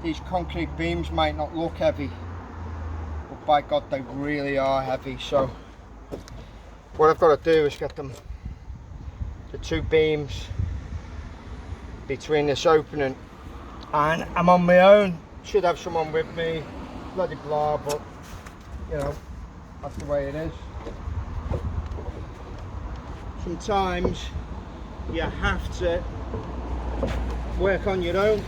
These concrete beams might not look heavy, but by God they really are heavy. So what I've got to do is get the two beams between this opening, and I'm on my own. Should have someone with me, bloody blah, but you know, that's the way it is. Sometimes you have to work on your own.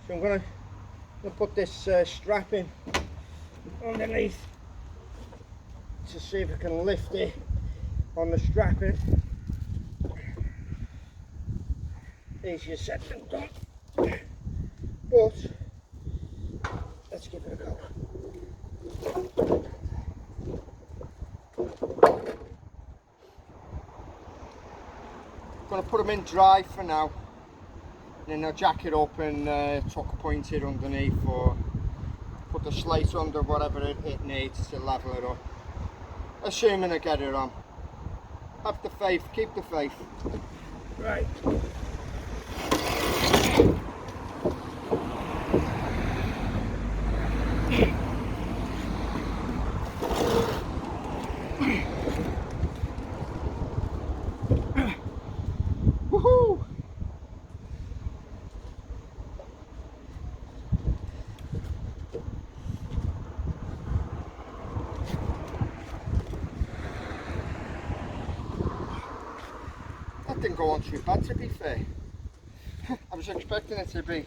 So I'm going to put this strap in underneath to see if I can lift it on the strapping. Easier said than done, but let's give it a go. I'm going to put them in dry for now, and then I'll jack it up and tuck point it underneath, or put the slate under, whatever it needs to level it up, assuming I get it on. Have the faith, keep the faith. Right. Woohoo! That didn't go on too bad, to be fair. I was expecting it to be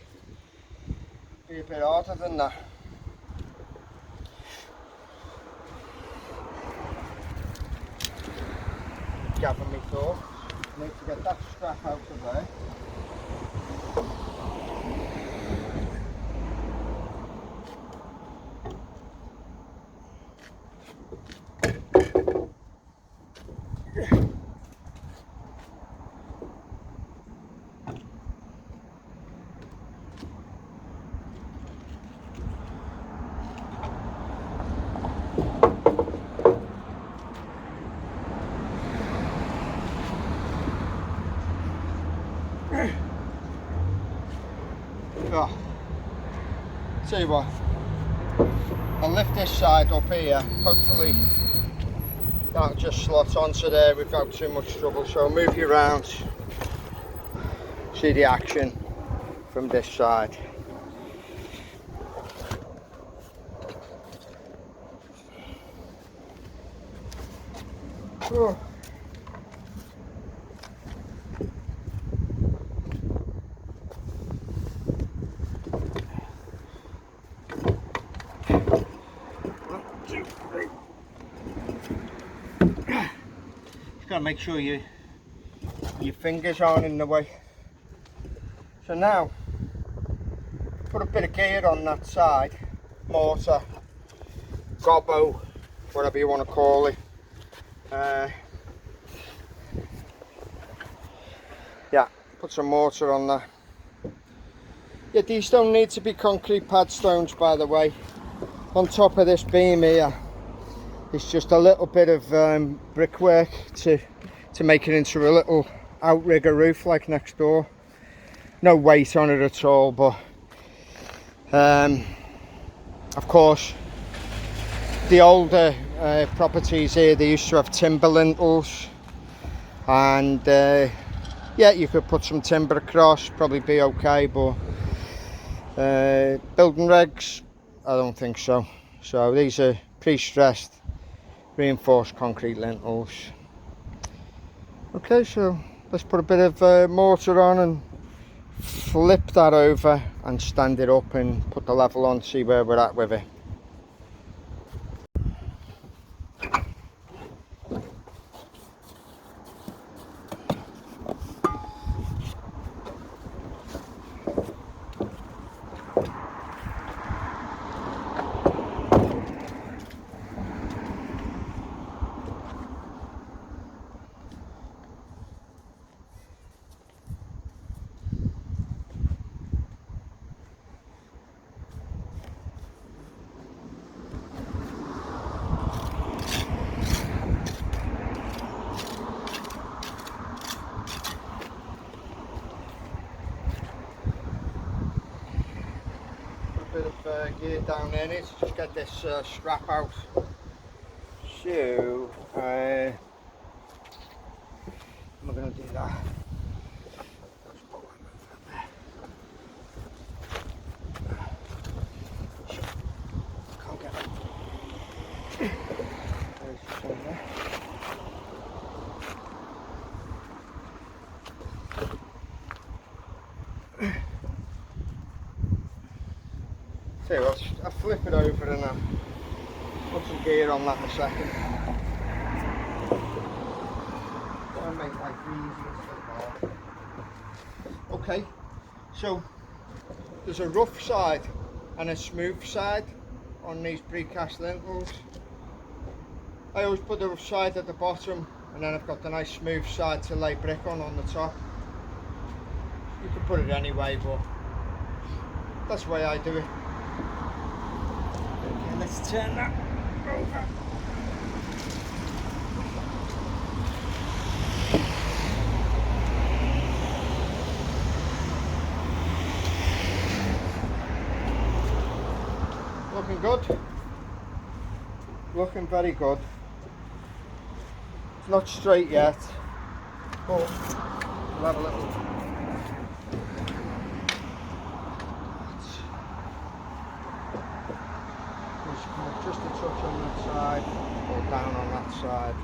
a bit harder than that. Gather me thoughts. I need to get that strap out of there. Oh, tell you what, I'll lift this side up here, hopefully that'll just slot onto there without too much trouble. So I'll move you around, see the action from this side. Oh. Gotta make sure your fingers aren't in the way. So now put a bit of gear on that side, mortar, gobbo, whatever you want to call it. Yeah, put some mortar on there. Yeah, these don't need to be concrete pad stones, by the way. On top of this beam here, it's just a little bit of brickwork to make it into a little outrigger roof like next door. No weight on it at all, but of course the older properties here, they used to have timber lintels, and yeah, you could put some timber across, probably be okay, but building regs, I don't think so. So these are pre-stressed reinforced concrete lintels. Okay, so let's put a bit of mortar on and flip that over and stand it up and put the level on, see where we're at with it. Bit of gear down there, need to just get this strap out. So I'm going to do that. Can't get it. There's the one there. So I'll flip it over and I'll put some gear on that in a second. Try and make life easy. Okay, so there's a rough side and a smooth side on these precast lintels. I always put the rough side at the bottom and then I've got the nice smooth side to lay brick on the top. You can put it anyway, but that's the way I do it. Okay, let's turn that over. Looking good. Looking very good. It's not straight yet, but we'll have a little. Just a touch on that side, or down on that side.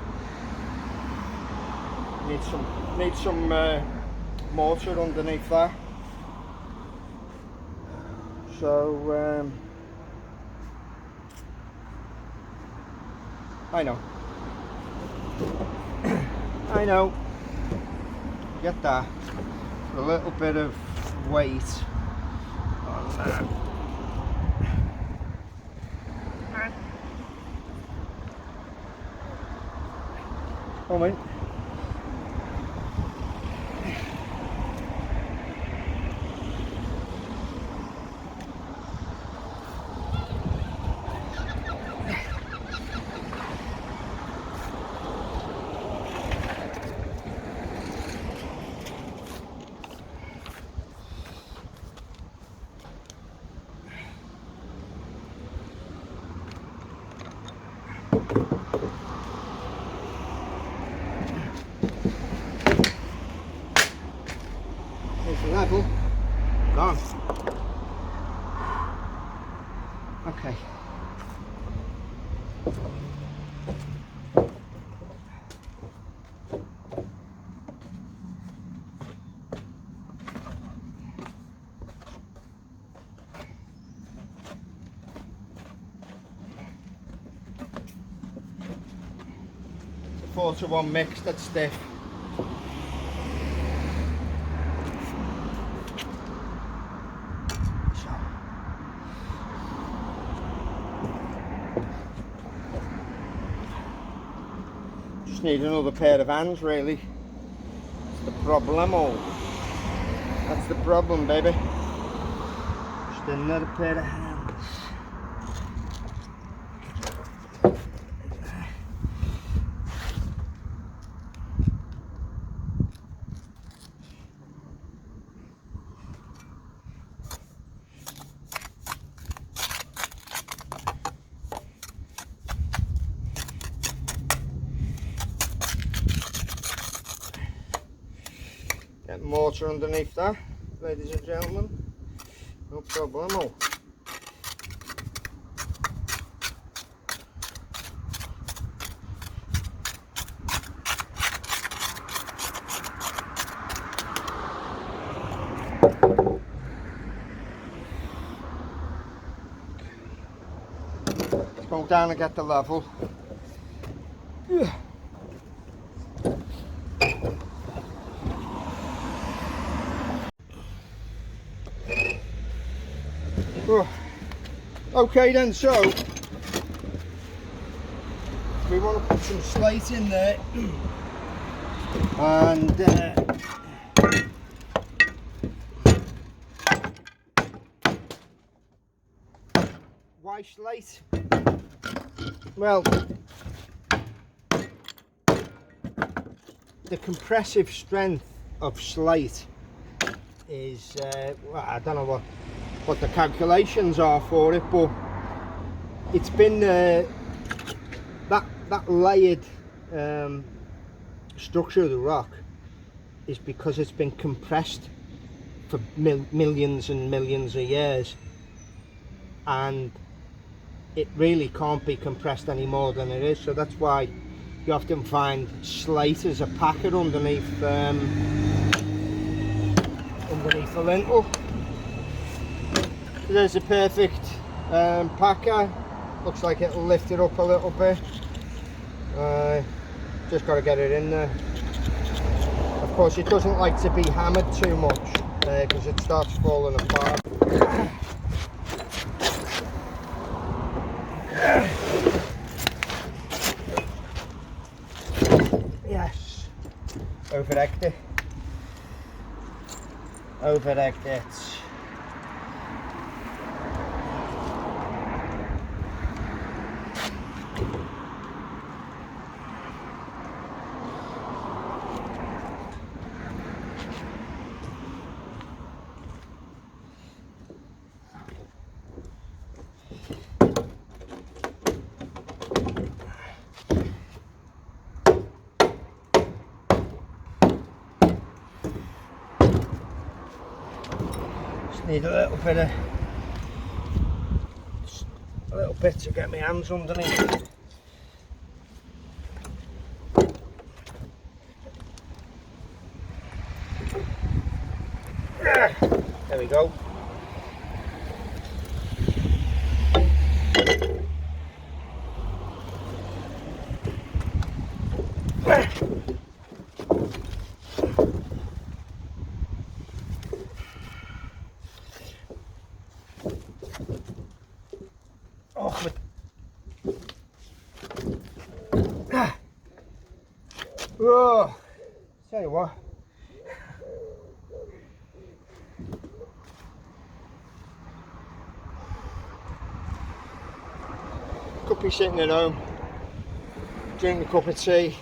Need some mortar underneath that. So I know. I know. Get that. A little bit of weight on that. Come in. Here's the level. Gone. Okay. It's a 4-to-1 mix that's stiff. Need another pair of hands, really. That's the problemo. That's the problem, baby. Just another pair of hands. Get mortar underneath that, ladies and gentlemen. No problemo. Go down and get the level. Oh. Okay then, so we want to put some slate in there and why slate? Well, the compressive strength of slate is well, I don't know what the calculations are for it, but it's been that layered structure of the rock is because it's been compressed for millions and millions of years, and it really can't be compressed any more than it is. So that's why you often find slate as a packer underneath the lintel. So there's a perfect packer. Looks like it'll lift it up a little bit. Just got to get it in there. Of course, it doesn't like to be hammered too much because it starts falling apart. Yes, overegged it. Overegged it. Need a little bit to get my hands underneath. There we go. Oh, tell you what, could be sitting at home, drinking a cup of tea,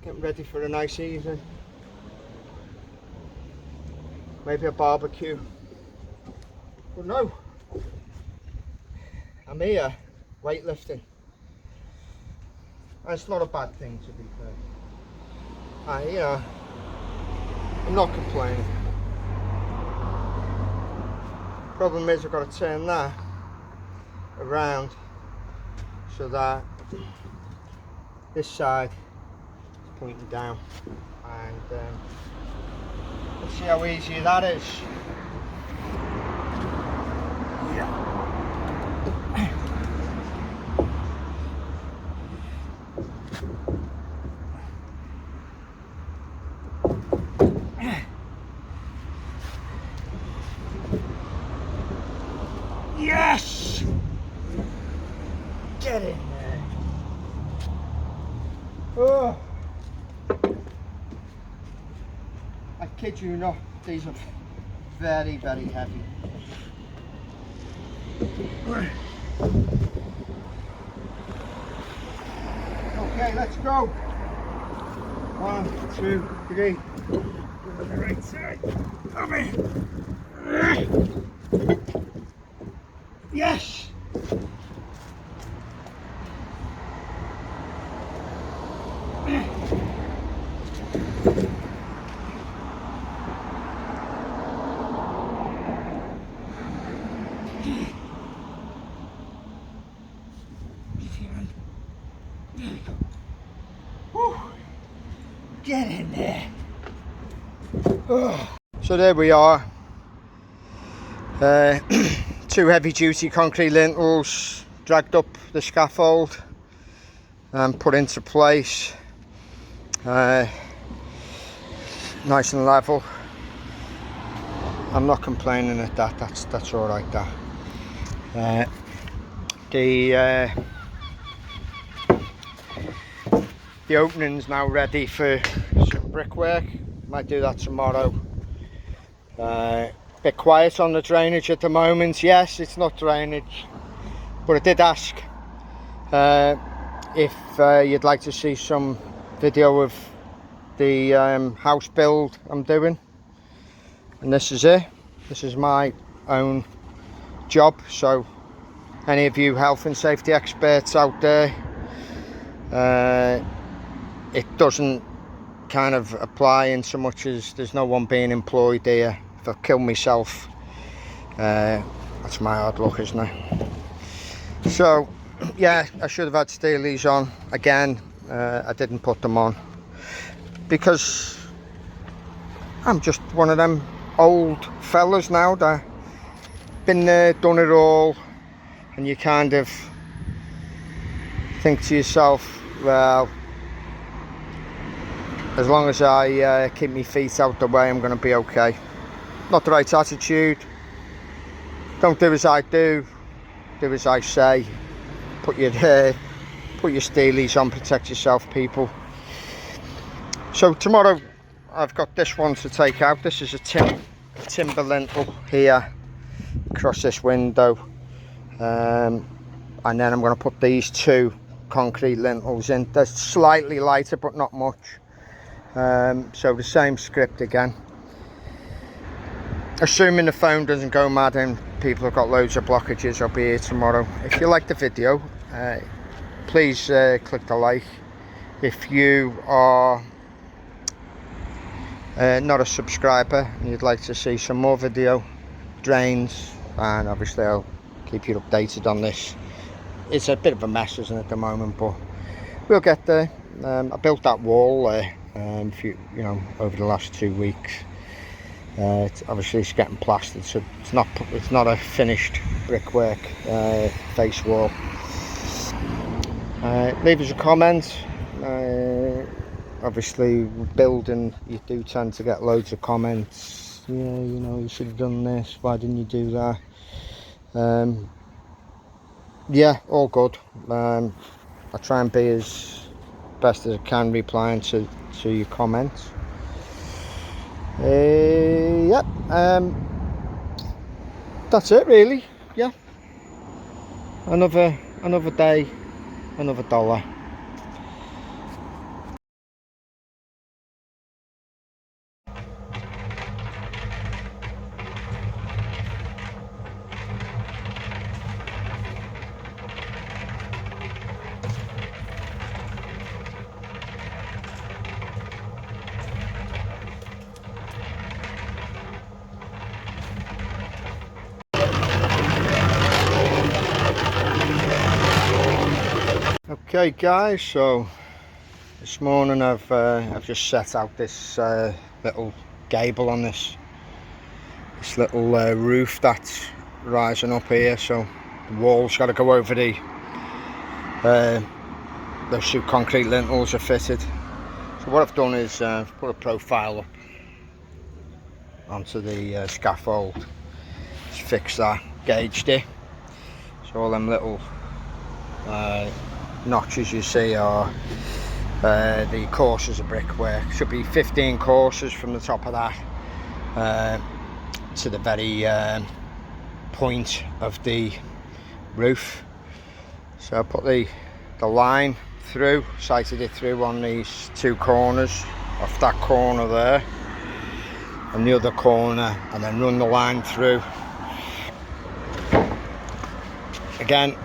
getting ready for a nice evening, maybe a barbecue, but no, I'm here weightlifting. And it's not a bad thing, to be fair. I'm not complaining. Problem is I've got to turn that around so that this side is pointing down, and let's see how easy that is. Yeah. Yes! Get in there. Oh! I kid you not, these are very, very heavy. Okay, let's go. 1, 2, 3. To the right side. Come in. Yes! Whew. Get in there. Oh. So there we are. Two heavy duty concrete lintels, dragged up the scaffold and put into place. Nice and level. I'm not complaining at that. That's all right. The opening's now ready for some brickwork. Might do that tomorrow. Bit quiet on the drainage at the moment. Yes, it's not drainage, but I did ask if you'd like to see some video of the house build I'm doing, and this is it. This is my own job, so any of you health and safety experts out there, it doesn't kind of apply in so much as there's no one being employed here. If I kill myself, that's my hard luck, isn't it? So yeah, I should have had steelies on again. I didn't put them on because I'm just one of them old fellas now that been there, done it all, and you kind of think to yourself, well, as long as I keep my feet out the way, I'm going to be okay. Not the right attitude. Don't do as I do, do as I say. Put your steelies on, protect yourself, people. So tomorrow I've got this one to take out. This is a timber lintel here across this window, and then I'm going to put these two concrete lintels in. They're slightly lighter but not much, so the same script again. Assuming the phone doesn't go mad and people have got loads of blockages, I'll be here tomorrow. If you like the video, please click the like. If you are not a subscriber and you'd like to see some more video, drains, and obviously I'll keep you updated on this. It's a bit of a mess, isn't it, at the moment, but we'll get there. I built that wall there over the last 2 weeks. Obviously it's getting plastered, so it's not a finished brickwork face wall. Leave us a comment. Obviously with building you do tend to get loads of comments. Yeah, you should have done this, why didn't you do that? Yeah, all good. I try and be as best as I can replying to your comments. Yep, that's it really. Yeah, another day, another dollar. Okay guys, so this morning I've just set out this little gable on this little roof that's rising up here, so the wall's got to go over those two concrete lintels are fitted. So what I've done is put a profile up onto the scaffold, just fix that, gauged it, so all them little notches you see are the courses of brickwork. Should be 15 courses from the top of that to the very point of the roof. So I put the line through, sighted it through on these two corners, off that corner there and the other corner, and then run the line through again.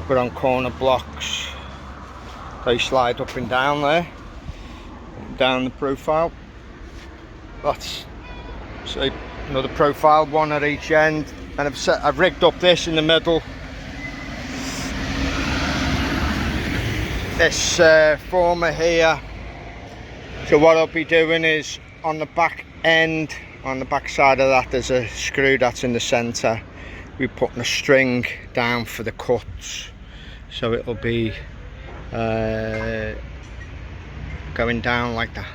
Put on corner blocks, they slide up and down there, down the profile. That's so another profile, one at each end, and I've rigged up this in the middle. This former here. So what I'll be doing is on the back end On the back side of that there's a screw that's in the centre. We're putting a string down for the cuts, so it'll be going down like that.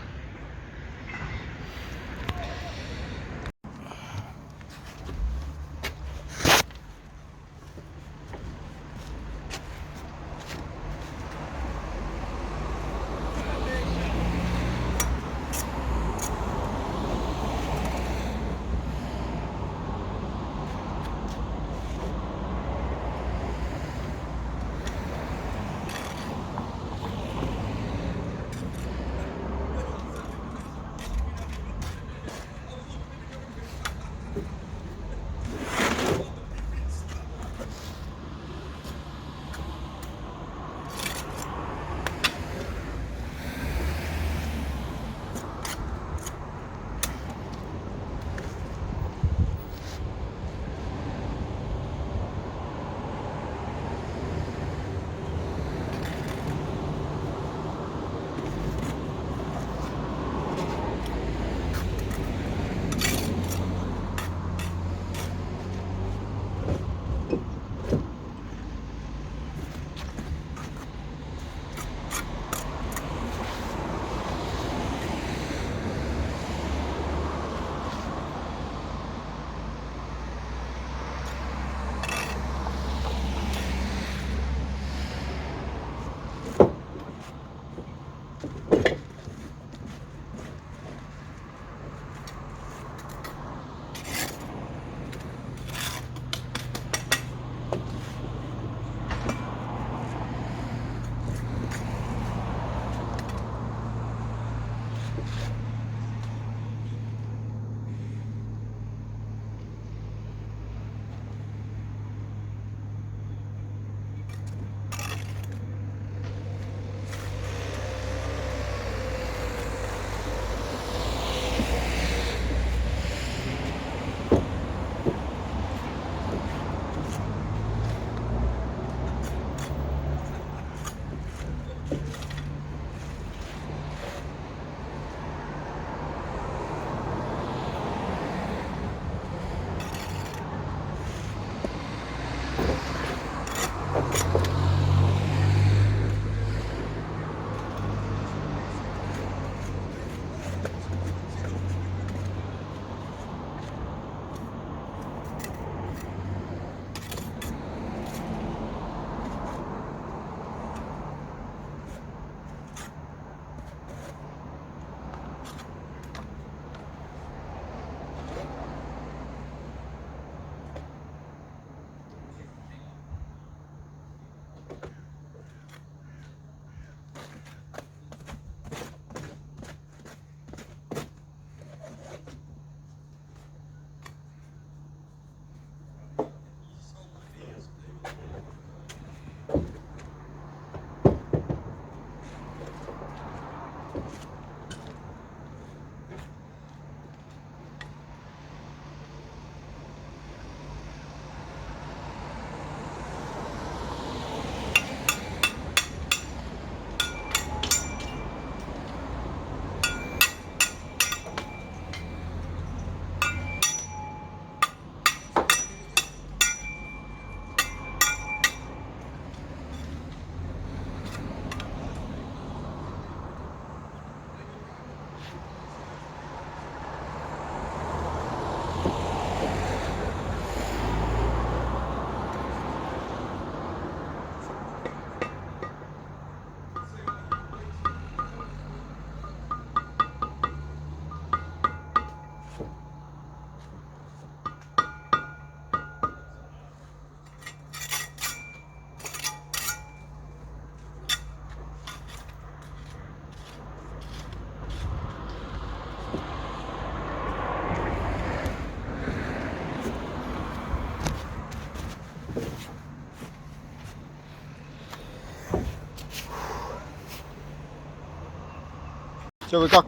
So we've got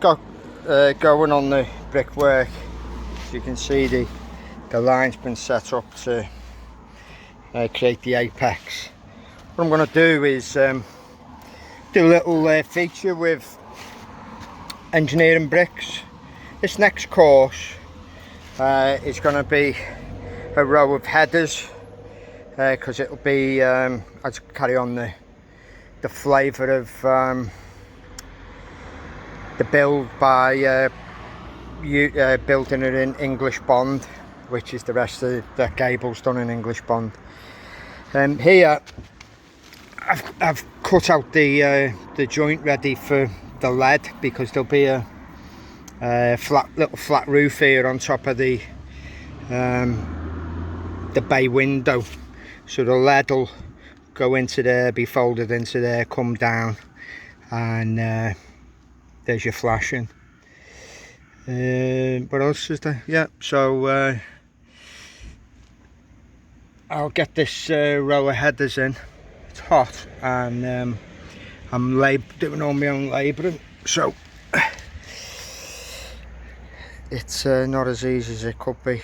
going on the brickwork. As you can see, the line's been set up to create the apex. What I'm going to do is do a little feature with engineering bricks. This next course It's going to be a row of headers, because it'll be I'll carry on the flavour of the build by building it in English bond, which is the rest of the Gable's done in English bond. Here I've cut out the joint ready for the lead, because there'll be a little flat roof here on top of the bay window, so the lead will go into there, be folded into there, come down, and there's your flashing. What else is there? Yeah, so I'll get this row of headers in. It's hot, and I'm doing all my own labouring, so it's not as easy as it could be.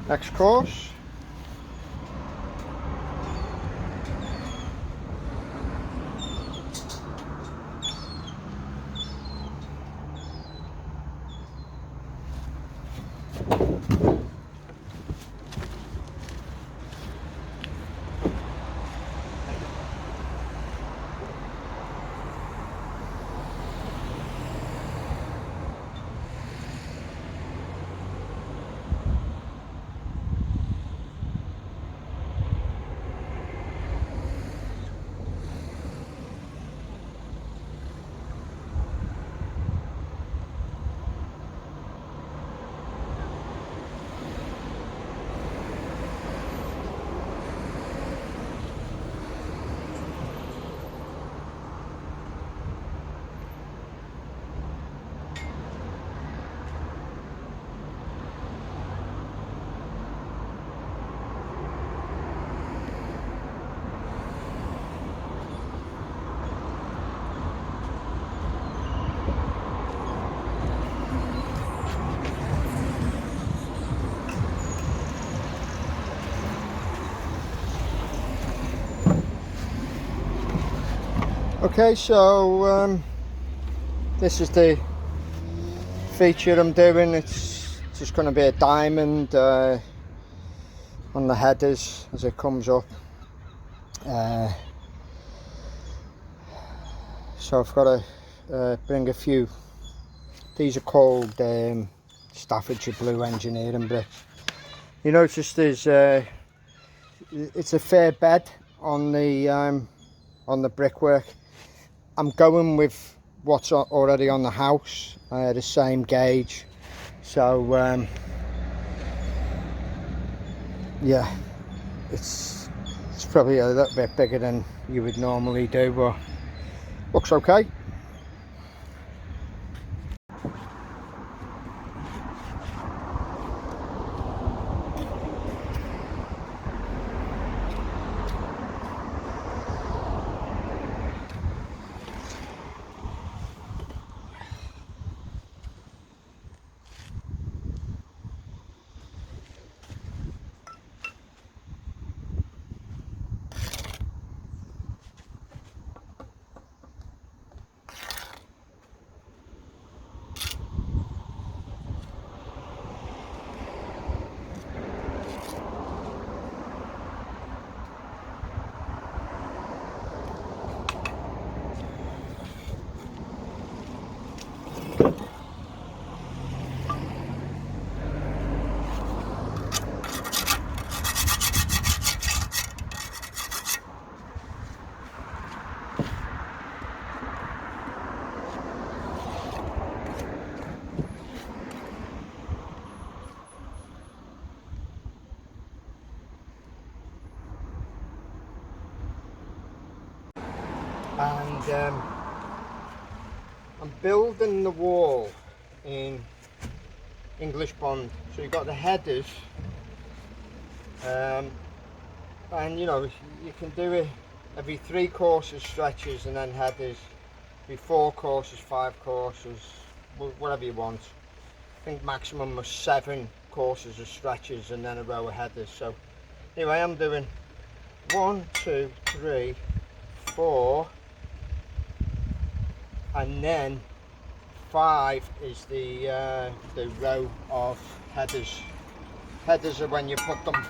Next course. Okay, so this is the feature I'm doing. It's just going to be a diamond on the headers as it comes up. So I've got to bring a few. These are called Staffordshire Blue engineering bricks. You notice there's it's a fair bed on the brickwork. I'm going with what's already on the house, the same gauge. So yeah, it's probably a little bit bigger than you would normally do, but looks okay. And I'm building the wall in English bond. So you've got the headers, and you know, you can do it every 3 courses stretches and then headers, every 4 courses, 5 courses, whatever you want. I think maximum of 7 courses of stretches and then a row of headers. So anyway, I'm doing 1, 2, 3, 4, and then 5 is the row of headers. Headers are when you put them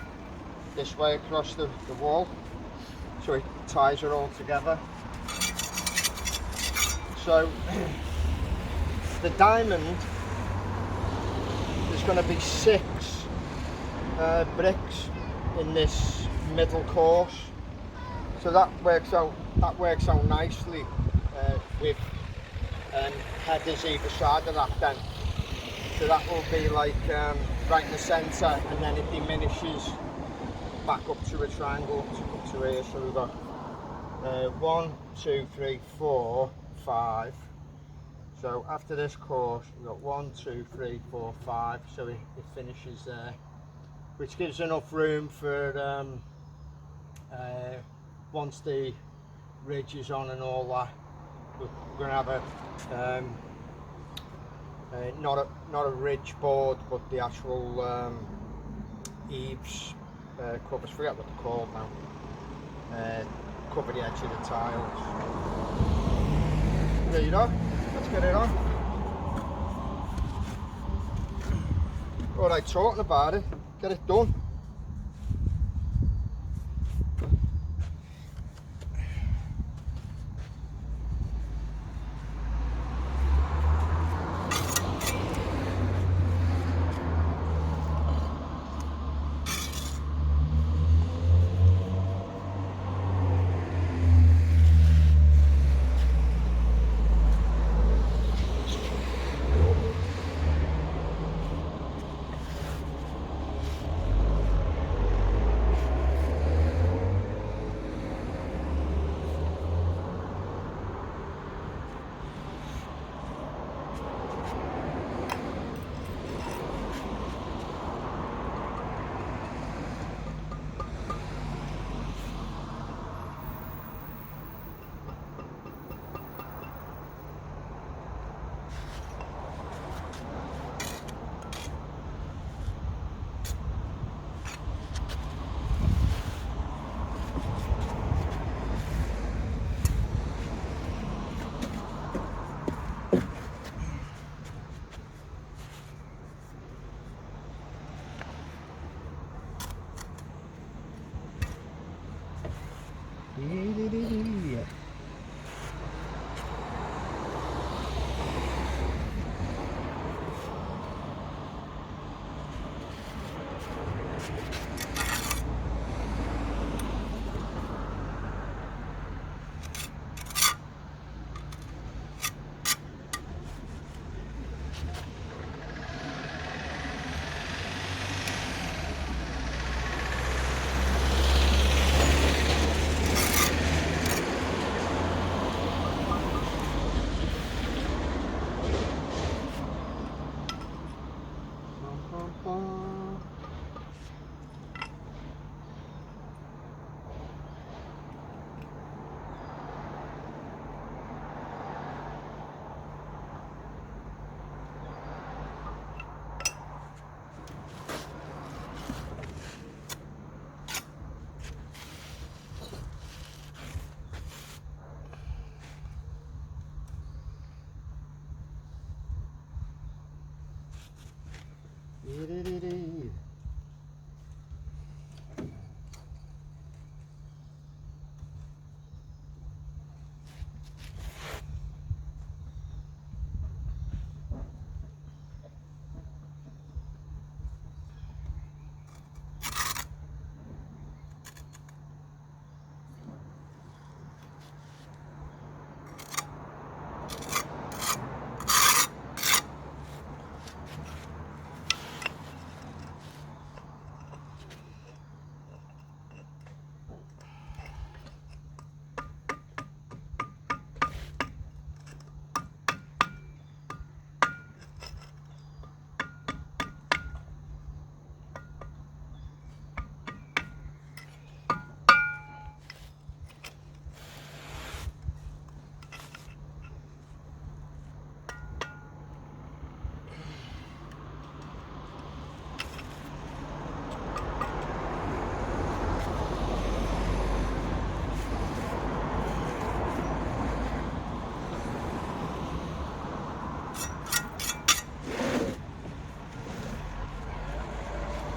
this way across the wall, so it ties it all together. So the diamond, there's going to be 6 bricks in this middle course, so that works out nicely with headers either side of that then. So that will be like right in the centre, and then it diminishes back up to a triangle up to here. So we've got 1, 2, 3, 4, 5. So after this course we've got 1, 2, 3, 4, 5. So it finishes there, which gives enough room for once the ridge is on and all that, we're going to have a not a ridge board, but the actual eaves covers, forget what they're called now, cover the edge of the tiles. There you go, let's get it on. Alright, talking about it, get it done.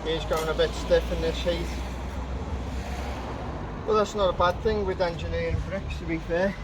Gear's going a bit stiff in this heat. Well, that's not a bad thing with engineering bricks, to be fair.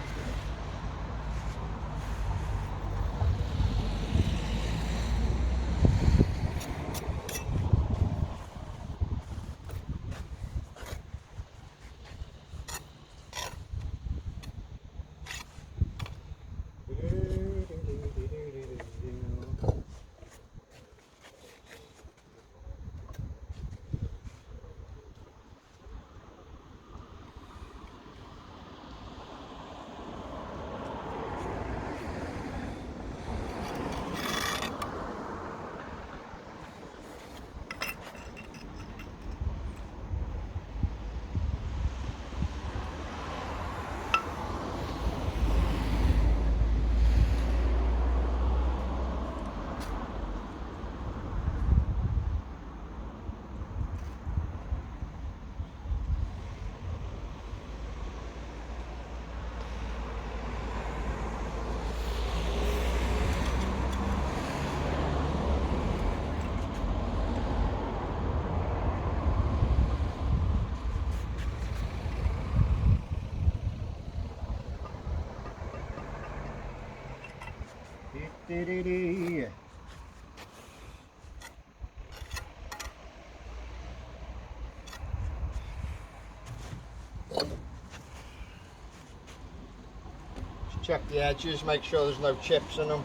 Just check the edges, make sure there's no chips in them.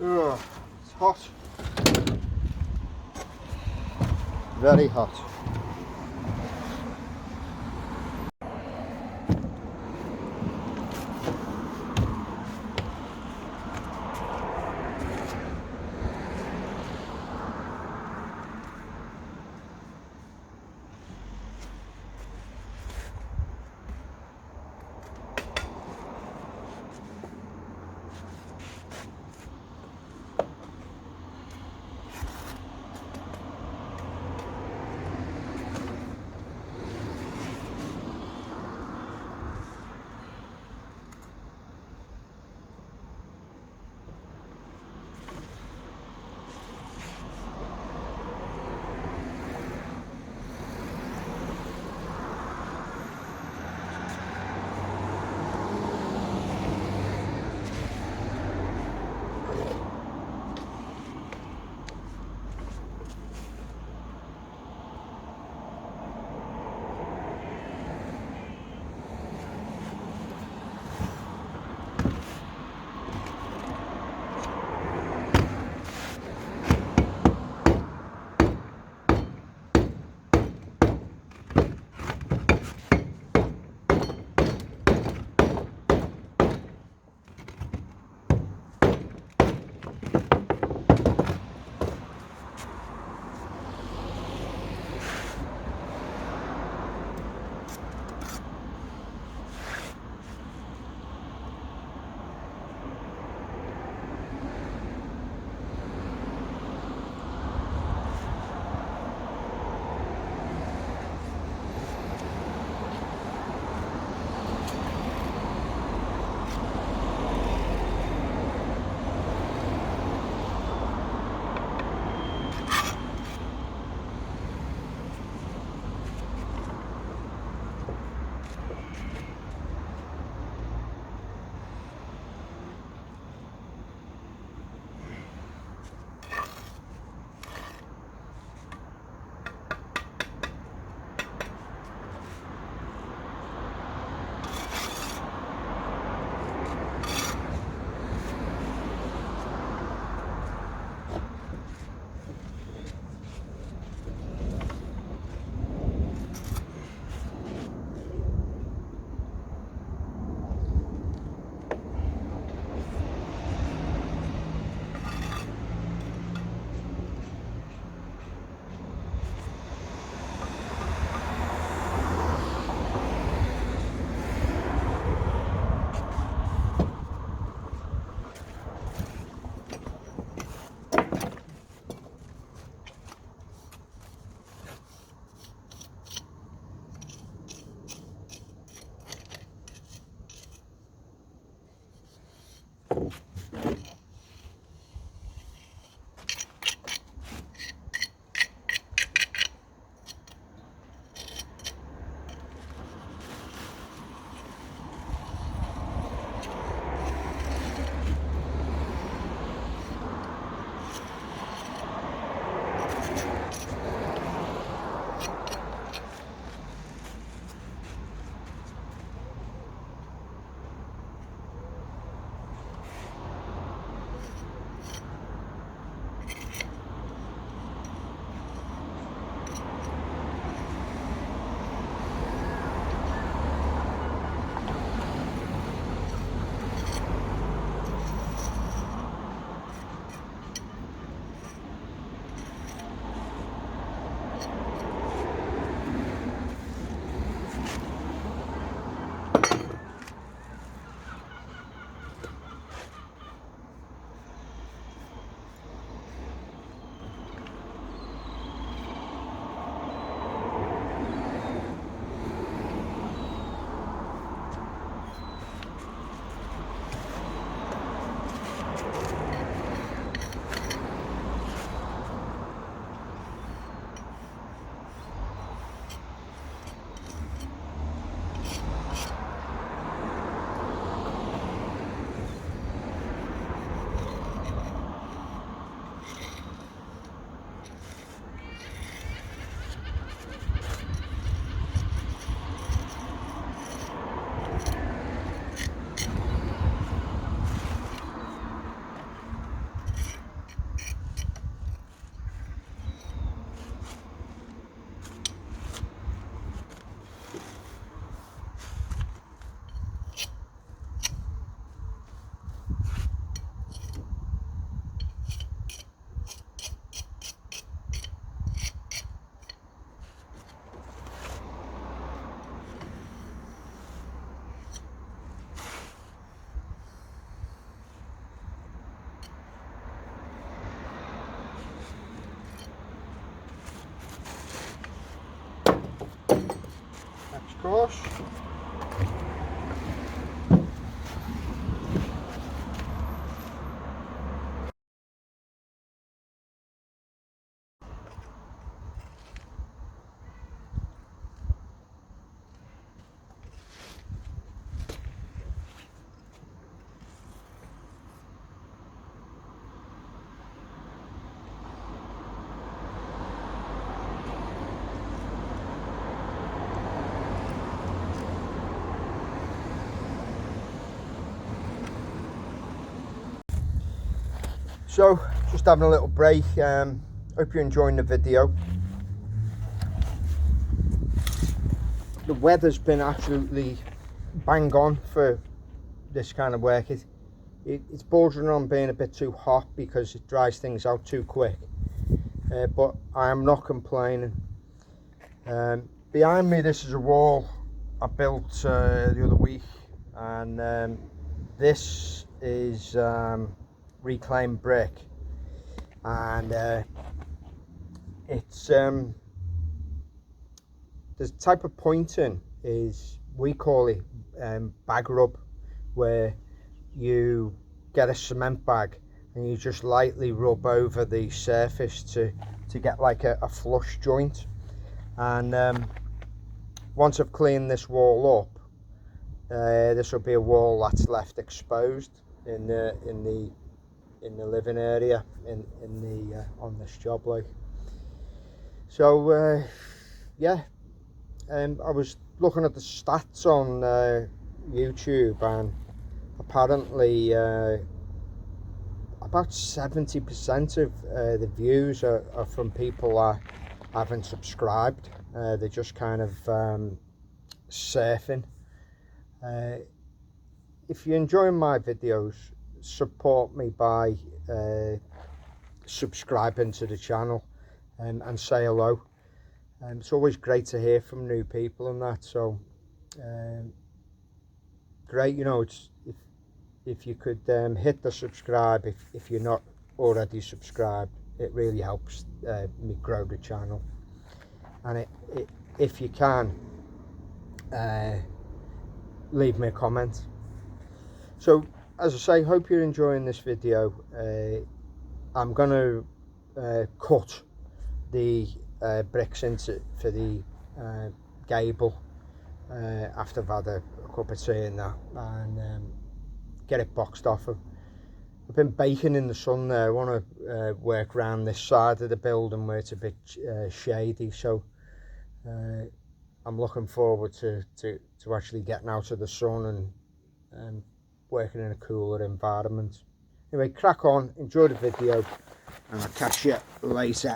Ugh, it's hot. Very hot. course. So, just having a little break. Hope you're enjoying the video. The weather's been absolutely bang on for this kind of work. It's bordering on being a bit too hot because it dries things out too quick. But I am not complaining. Behind me, this is a wall I built the other week, and this is reclaimed brick, and it's the type of pointing is, we call it bag rub, where you get a cement bag and you just lightly rub over the surface to get like a flush joint. And once I've cleaned this wall up, this will be a wall that's left exposed in the living area on this job, like. So yeah, I was looking at the stats on YouTube, and apparently about 70% of the views are from people that haven't subscribed. They're just kind of surfing. If you're enjoying my videos, support me by subscribing to the channel and say hello. It's always great to hear from new people and that, so great, you know. It's if you could hit the subscribe if you're not already subscribed, it really helps me grow the channel. And if you can, leave me a comment. So, as I say, hope you're enjoying this video. I'm going to cut the bricks into for the gable after I've had a cup of tea and that, and get it boxed off. I've been baking in the sun there. I want to work around this side of the building where it's a bit shady, so I'm looking forward to actually getting out of the sun and working in a cooler environment. Anyway, crack on, enjoy the video, and I'll catch you later.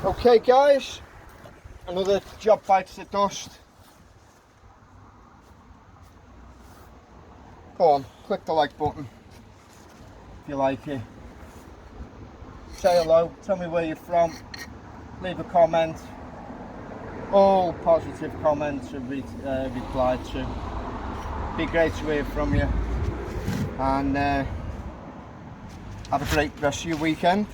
Okay guys, another job bites the dust. Go on, click the like button if you like it. Say hello, tell me where you're from, leave a comment. All positive comments are replied to. Be great to hear from you, and have a great rest of your weekend.